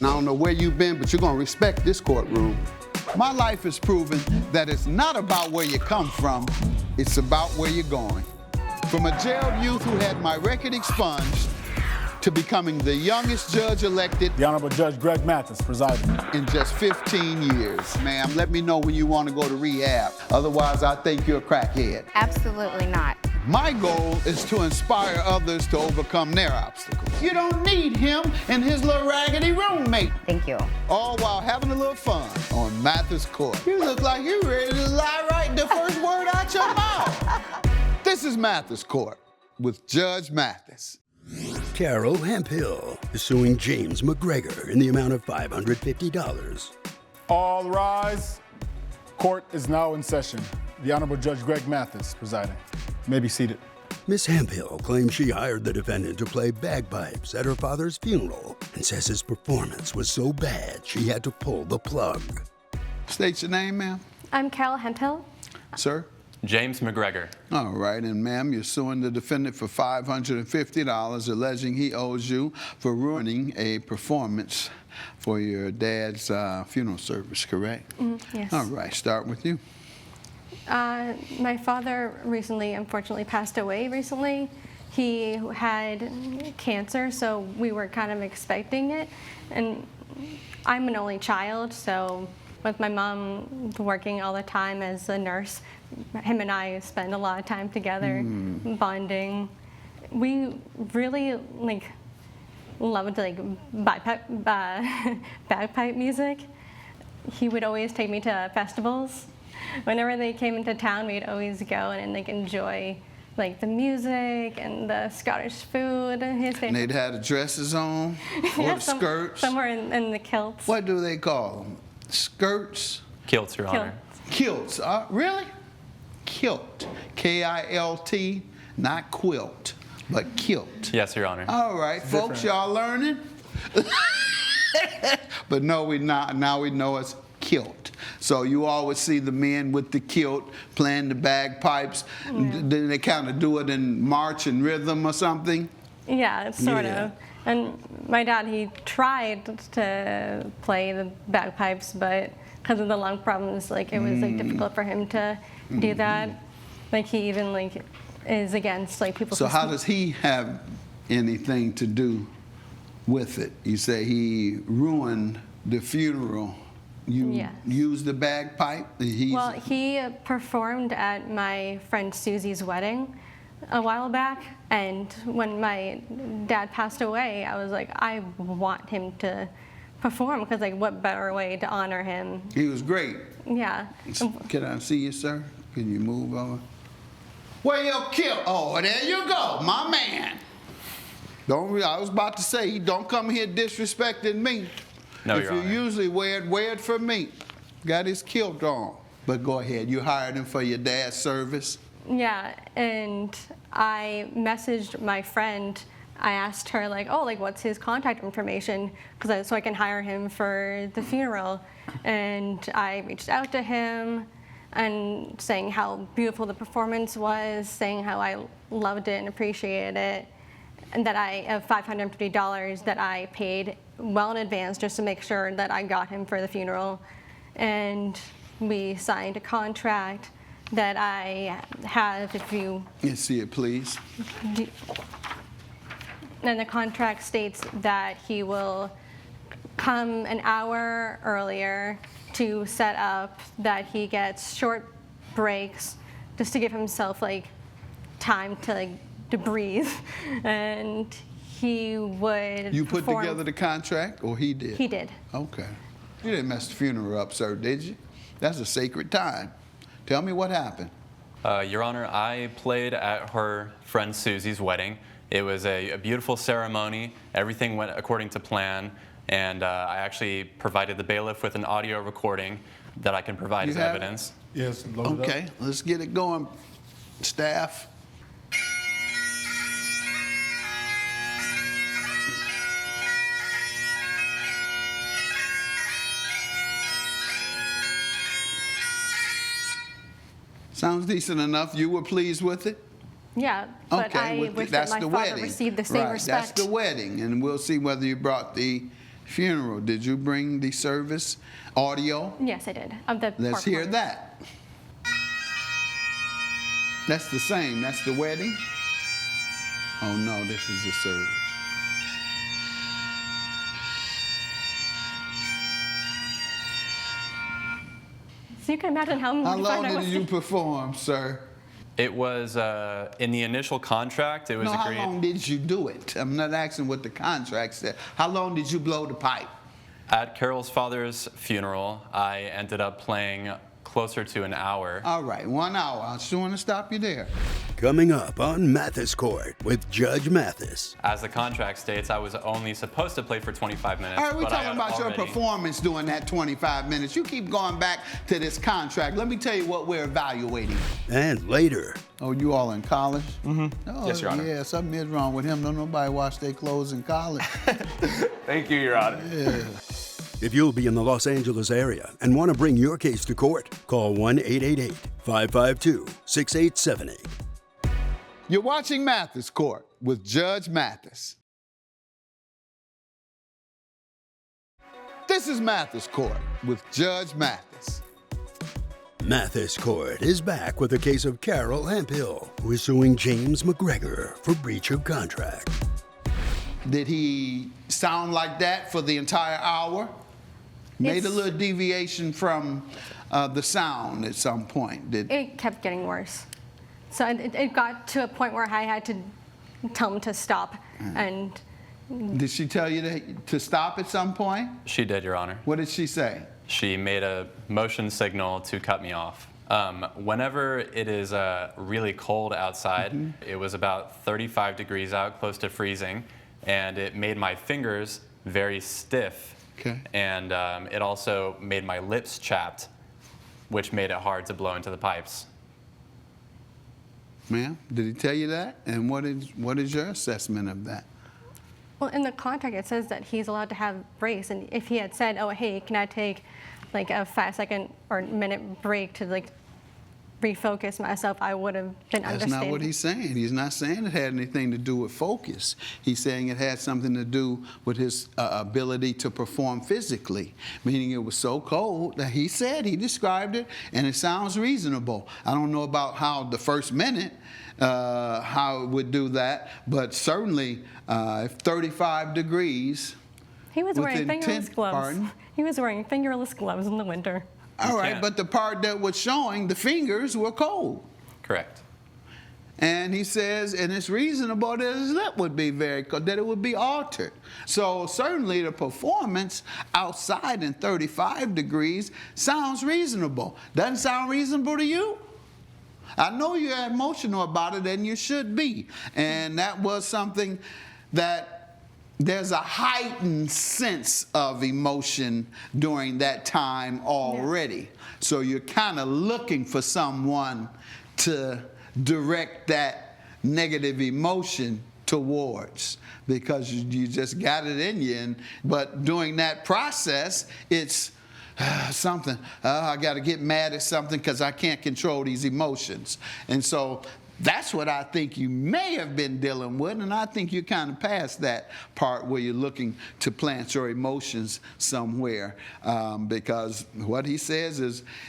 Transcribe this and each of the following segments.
I don't know where you've been, but you're going to respect this courtroom. My life has proven that it's not about where you come from, it's about where you're going. From a jailed youth who had my record expunged to becoming the youngest judge elected. The Honorable Judge Greg Mathis presiding. In just 15 years. Ma'am, let me know when you want to go to rehab. Otherwise, I think you're a crackhead. Absolutely not. My goal is to inspire others to overcome their obstacles. You don't need him and his little raggedy roommate. Thank you. All while having a little fun on Mathis Court. You look like you're ready to lie right the first word out your mouth. This is Mathis Court with Judge Mathis. Carol Hemphill is suing James McGregor in the amount of $550. All rise. Court is now in session. The Honorable Judge Greg Mathis presiding. You may be seated. Miss Hemphill claims she hired the defendant to play bagpipes at her father's funeral and says his performance was so bad she had to pull the plug. State your name, ma'am. I'm Carol Hemphill. Sir? James McGregor. All right, and ma'am, you're suing the defendant for $550, alleging he owes you for ruining a performance for your dad's funeral service, correct? Yes. All right, start with you. My father recently, unfortunately, passed away recently. He had cancer, so we were kind of expecting it. And I'm an only child, so with my mom working all the time as a nurse, him and I spend a lot of time together, bonding. We really loved bagpipe music. He would always take me to festivals. Whenever they came into town, we'd always go and enjoy the music and the Scottish food. And they'd have the dresses on, or yeah, the skirts. Somewhere in the kilts. What do they call them? Skirts? Kilts, Your Honor. Kilts. Really? Kilt. K-I-L-T, not quilt, but kilt. Yes, Your Honor. All right, folks, y'all learning? But no, we not. Now we know it's kilt. So you always see the men with the kilt playing the bagpipes. Yeah. Then they kind of do it in march and rhythm or something? Yeah, sort of. And my dad, he tried to play the bagpipes, but because of the lung problems, it was difficult for him to do that. He even is against people. So how does he have anything to do with it? You say he ruined the funeral. You used the bagpipe? Well, he performed at my friend Susie's wedding a while back, and when my dad passed away, I was like, I want him to perform, because what better way to honor him? He was great. Yeah. Can I see you, sir? Can you move over? Where your kilt? Oh, there you go, my man. I was about to say, don't come here disrespecting me. No, if Your you Honor. usually wear it for me. Got his kilt on. But go ahead, you hired him for your dad's service? Yeah, and I messaged my friend. I asked her what's his contact information, so I can hire him for the funeral. And I reached out to him and saying how beautiful the performance was, saying how I loved it and appreciated it, and that I have $550 that I paid well in advance just to make sure that I got him for the funeral. And we signed a contract that I have, if you... Let's see it, please. And the contract states that he will come an hour earlier to set up, that he gets short breaks just to give himself time to breathe, and he would You put perform. together the contract, or he did? He did. Okay. You didn't mess the funeral up, sir, did you? That's a sacred time. Tell me what happened. Your Honor, I played at her friend Susie's wedding. It was a beautiful ceremony. Everything went according to plan, and I actually provided the bailiff with an audio recording that I can provide as evidence. Yes, load it up. Okay, let's get it going, staff. Sounds decent enough. You were pleased with it? Yeah, but I wish that my father received the same respect. That's the wedding, and we'll see whether you brought the funeral. Did you bring the service audio? Yes, I did. Of the Let's pork hear loins. that. That's the same. That's the wedding? Oh, no, this is the service. So you can imagine how How mortified long I was. did you perform, sir? It was in the initial contract. It was No, how agreed. long did you do it? I'm not asking what the contract said. How long did you blow the pipe? At Carol's father's funeral, I ended up playing closer to an hour. All right, 1 hour. I just want to stop you there. Coming up on Mathis Court with Judge Mathis. As the contract states, I was only supposed to play for 25 minutes. All right, we're but I talking had about your already- performance during that 25 minutes. You keep going back to this contract. Let me tell you what we're evaluating. And later, Oh, you all in college? Mm-hmm. Oh, Yes, Your Honor. Yeah, something is wrong with him. Don't nobody wash their clothes in college. Thank you, Your Honor. if you'll be in the Los Angeles area and want to bring your case to court, call 1-888-552-6878. You're watching Mathis Court with Judge Mathis. This is Mathis Court with Judge Mathis. Mathis Court is back with a case of Carol Hemphill, who is suing James McGregor for breach of contract. Did he sound like that for the entire hour? Made a It's- little deviation from the sound at some point. It kept getting worse. So it got to a point where I had to tell him to stop. And Did she tell you to stop at some point? She did, Your Honor. What did she say? She made a motion signal to cut me off. Whenever it is really cold outside, it was about 35 degrees out, close to freezing, and it made my fingers very stiff. Okay. And it also made my lips chapped, which made it hard to blow into the pipes. Ma'am, did he tell you that? And what is your assessment of that? well, in the contract, it says that he's allowed to have breaks. And if he had said, oh, hey, can I take like a 5-second or minute break to like refocus myself, I would have been That's understanding. not what he's saying. He's not saying it had anything to do with focus. He's saying it had something to do with his ability to perform physically, meaning it was so cold that he described it, and it sounds reasonable. I don't know about how the first minute, how it would do that, but certainly if 35 degrees. He was with wearing fingerless intent- gloves. pardon? He was wearing fingerless gloves in the winter. All right, can't. but the part that was showing, the fingers were cold. Correct. And he says, and it's reasonable that his lip would be very cold, that it would be altered. So certainly the performance outside in 35 degrees sounds reasonable. Doesn't sound reasonable to you? I know you're emotional about it, and you should be. And that was something that there's a heightened sense of emotion during that time already. So you're kind of looking for someone to direct that negative emotion towards, because you just got it in you. But during that process, it's something, I got to get mad at something because I can't control these emotions. And so that's what I think you may have been dealing with, and I think you're kind of past that part where you're looking to plant your emotions somewhere, because what he says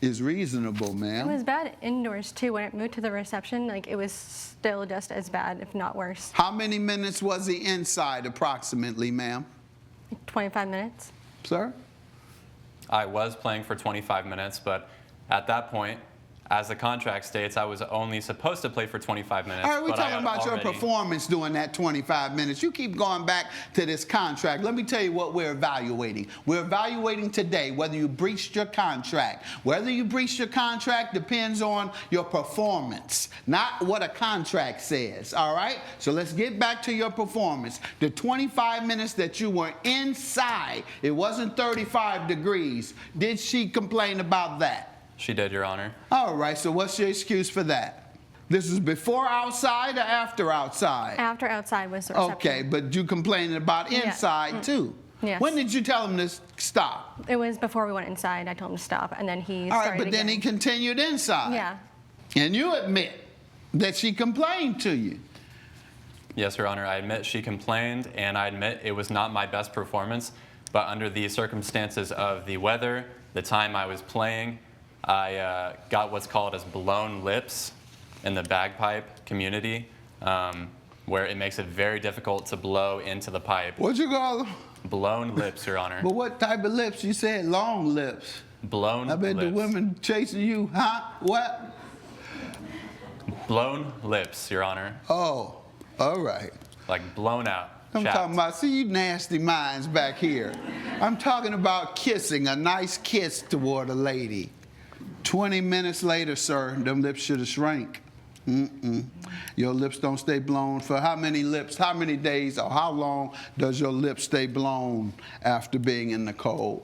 is reasonable, It ma'am. was bad indoors too. When it moved to the reception, like it was still just as bad, if not worse. How many minutes was he inside approximately, ma'am? 25 minutes. Sir? I was playing for 25 minutes, but at that point, as the contract states, I was only supposed to play for 25 minutes. All right, we're but I talking had about your already- performance during that 25 minutes. You keep going back to this contract. Let me tell you what we're evaluating. We're evaluating today whether you breached your contract. Whether you breached your contract depends on your performance, not what a contract says, all right? So let's get back to your performance. The 25 minutes that you were inside, it wasn't 35 degrees. Did she complain about that? She did, Your Honor. All right, so what's your excuse for that? This is before outside or after outside? After outside was the reception. Okay, but you complaining about Yeah. inside too? Yes. When did you tell him to stop? It was before we went inside. I told him to stop, and then he All started right, but then he again. continued inside. Yeah. And you admit that she complained to you. Yes, Your Honor. I admit she complained, and I admit it was not my best performance. but under the circumstances of the weather, the time I was playing, I got what's called as blown lips in the bagpipe community, where it makes it very difficult to blow into the pipe. What'd you call them? Blown lips, Your Honor. But what type of lips? You said long lips. Blown I bet lips. the women chasing you, huh? What? Blown lips, Your Honor. Oh, all right. Like blown out. I'm chapped. talking about, see you nasty minds back here. I'm talking about kissing, a nice kiss toward a lady. 20 minutes later, sir, them lips should have shrank. Your lips don't stay blown for how many days, or how long does your lips stay blown after being in the cold?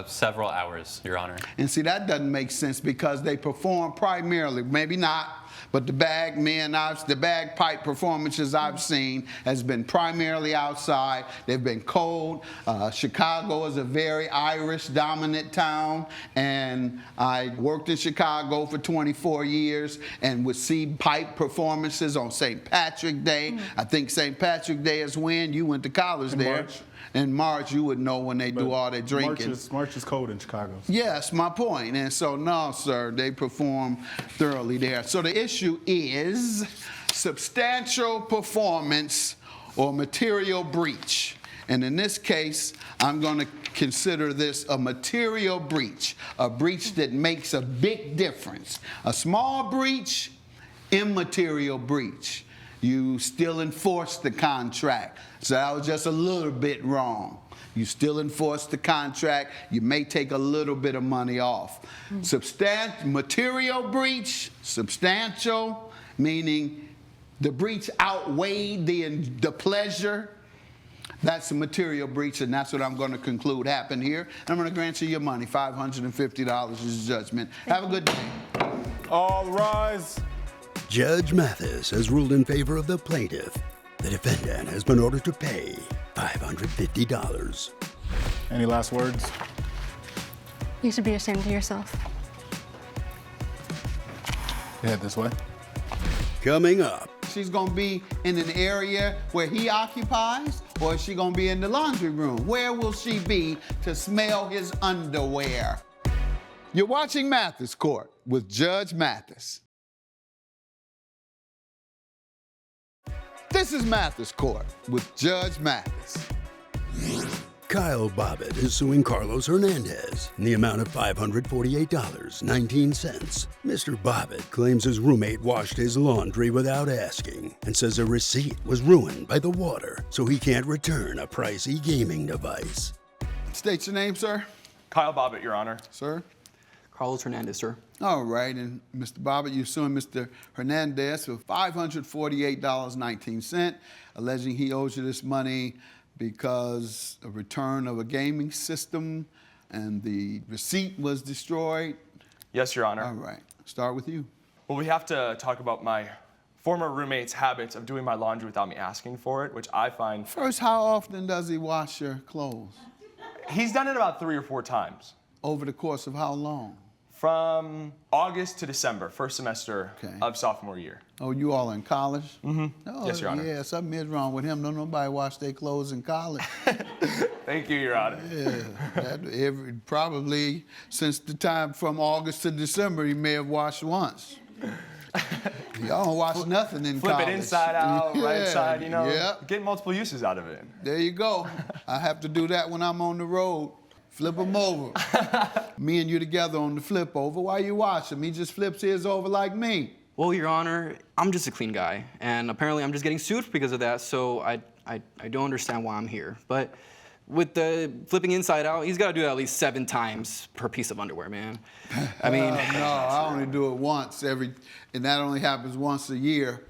Several hours, Your Honor. And see, that doesn't make sense because they perform primarily, maybe not, but the bagpipe performances I've seen has been primarily outside. They've been cold. Chicago is a very Irish-dominant town, and I worked in Chicago for 24 years and would see pipe performances on St. Patrick's Day. I think St. Patrick's Day is when you went to college there. March. In March, you would know when they do all their drinking. March is cold in Chicago. Yes, my point. And so, no, sir, they perform thoroughly there. So the issue is substantial performance or material breach. And in this case, I'm going to consider this a material breach, a breach that makes a big difference. A small breach, immaterial breach. You still enforce the contract. So that was just a little bit wrong. You still enforce the contract. You may take a little bit of money off. Material breach, substantial, meaning the breach outweighed the pleasure. That's a material breach, and that's what I'm going to conclude happened here. And I'm going to grant you your money, $550 is judgment. Have a good day. All rise. Judge Mathis has ruled in favor of the plaintiff. The defendant has been ordered to pay $550. Any last words? You should be ashamed of yourself. Head this way. Coming up, She's going to be in an area where he occupies, or is she going to be in the laundry room? Where will she be to smell his underwear? You're watching Mathis Court with Judge Mathis. This is Mathis Court with Judge Mathis. Kyle Bobbitt is suing Carlos Hernandez in the amount of $548.19. Mr. Bobbitt claims his roommate washed his laundry without asking and says a receipt was ruined by the water, so he can't return a pricey gaming device. State your name, sir. Kyle Bobbitt, Your Honor. Sir. Carlos Hernandez, sir. All right, and Mr. Bobbitt, you're suing Mr. Hernandez for $548.19, alleging he owes you this money because a return of a gaming system and the receipt was destroyed. Yes, Your Honor. All right, start with you. Well, we have to talk about my former roommate's habits of doing my laundry without me asking for it, which I find... First, how often does he wash your clothes? He's done it about 3 or 4 times. Over the course of how long? From August to December, first semester of sophomore year. Oh, you all in college? Mm-hmm. Oh, Yes, Your Honor. Yeah, something is wrong with him. Don't nobody wash their clothes in college. Thank you, Your Honor. Yeah, probably since the time from August to December, he may have washed once. Y'all don't wash nothing in college. Flip it inside out, right side, you know. Yep. Get multiple uses out of it. There you go. I have to do that when I'm on the road. Flip them over. Me and you together on the flip over. Why you wash him? He just flips his over like me. Well, Your Honor, I'm just a clean guy, and apparently I'm just getting sued because of that, so I don't understand why I'm here. But with the flipping inside out, he's got to do it at least 7 times per piece of underwear, man. I mean... No, I only do it once and that only happens once a year.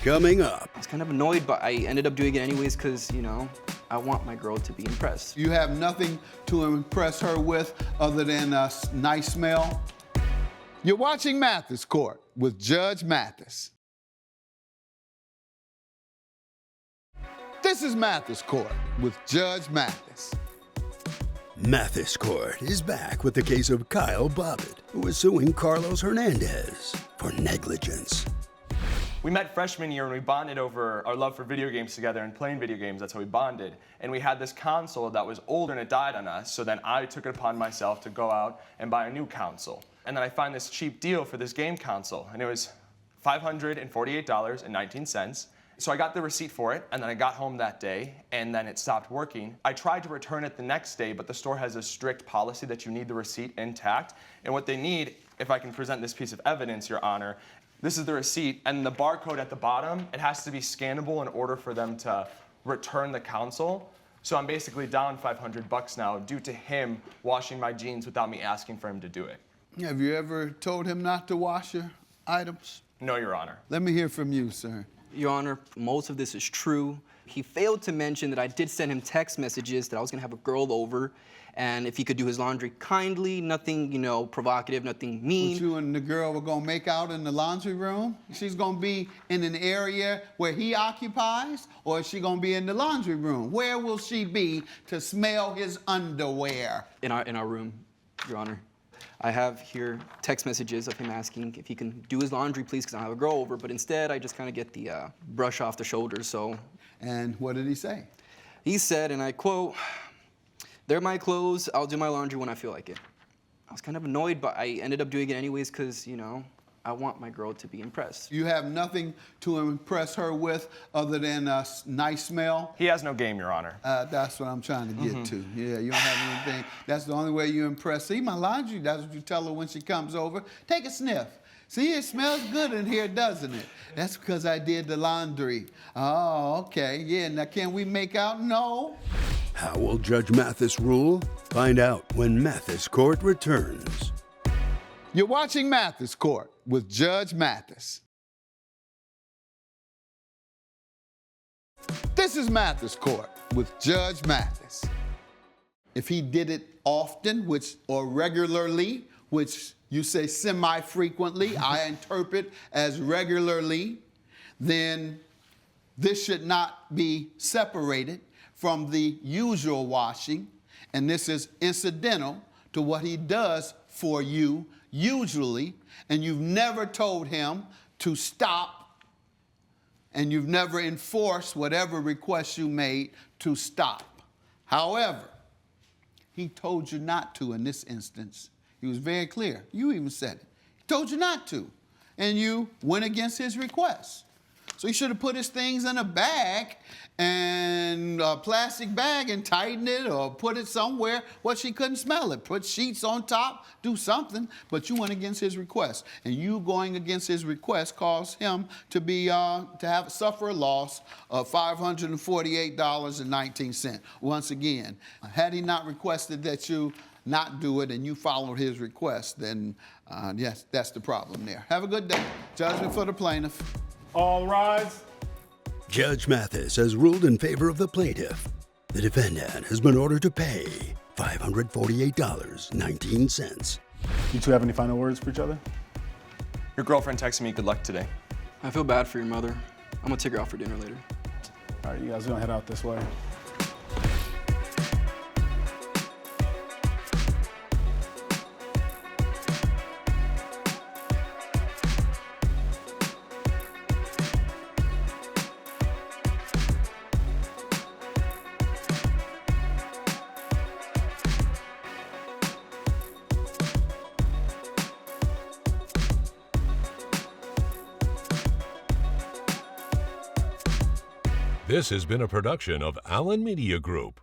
Coming up, I was kind of annoyed, but I ended up doing it anyways because, you know, I want my girl to be impressed. You have nothing to impress her with other than a nice smell? You're watching Mathis Court with Judge Mathis. This is Mathis Court with Judge Mathis. Mathis Court is back with the case of Kyle Bobbitt, who is suing Carlos Hernandez for negligence. We met freshman year and we bonded over our love for video games together and playing video games. That's how we bonded. And we had this console that was older and it died on us. So then I took it upon myself to go out and buy a new console. And then I find this cheap deal for this game console. And it was $548.19. So I got the receipt for it, and then I got home that day, and then it stopped working. I tried to return it the next day, but the store has a strict policy that you need the receipt intact. And what they need, if I can present this piece of evidence, Your Honor, this is the receipt, and the barcode at the bottom, it has to be scannable in order for them to return the console. So I'm basically down $500 now due to him washing my jeans without me asking for him to do it. Have you ever told him not to wash your items? No, Your Honor. Let me hear from you, sir. Your Honor, most of this is true. He failed to mention that I did send him text messages that I was gonna have a girl over, and if he could do his laundry kindly, nothing, you know, provocative, nothing mean. But you and the girl were gonna make out in the laundry room? She's gonna be in an area where he occupies, or is she gonna be in the laundry room? Where will she be to smell his underwear? In our room, Your Honor. I have here text messages of him asking if he can do his laundry, please, because I have a girl over, but instead I just kind of get the brush off the shoulders, so. And what did he say? He said, and I quote, "They're my clothes, I'll do my laundry when I feel like it." I was kind of annoyed, but I ended up doing it anyways because, you know, I want my girl to be impressed. You have nothing to impress her with other than a nice smell? He has no game, Your Honor. That's what I'm trying to get to. Yeah, you don't have anything. That's the only way you impress. See, my laundry, that's what you tell her when she comes over. Take a sniff. See, it smells good in here, doesn't it? That's because I did the laundry. Oh, okay. Yeah, now can we make out? No. How will Judge Mathis rule? Find out when Mathis Court returns. You're watching Mathis Court with Judge Mathis. This is Mathis Court with Judge Mathis. If he did it often, or regularly, which you say semi-frequently, I interpret as regularly, then this should not be separated from the usual washing, and this is incidental to what he does for you usually, and you've never told him to stop, and you've never enforced whatever request you made to stop. However, he told you not to in this instance. He was very clear. You even said it. He told you not to, and you went against his request. So he should have put his things in a bag, and a plastic bag, and tightened it or put it somewhere where she couldn't smell it. Put sheets on top, do something, but you went against his request. And you going against his request caused him to suffer a loss of $548.19. Once again, had he not requested that you not do it and you followed his request, then yes, that's the problem there. Have a good day. Judgment for the plaintiff. All rise. Judge Mathis has ruled in favor of the plaintiff. The defendant has been ordered to pay $548.19. You two have any final words for each other? Your girlfriend texted me good luck today. I feel bad for your mother. I'm gonna take her out for dinner later. All right, you guys are gonna head out this way. This has been a production of Allen Media Group.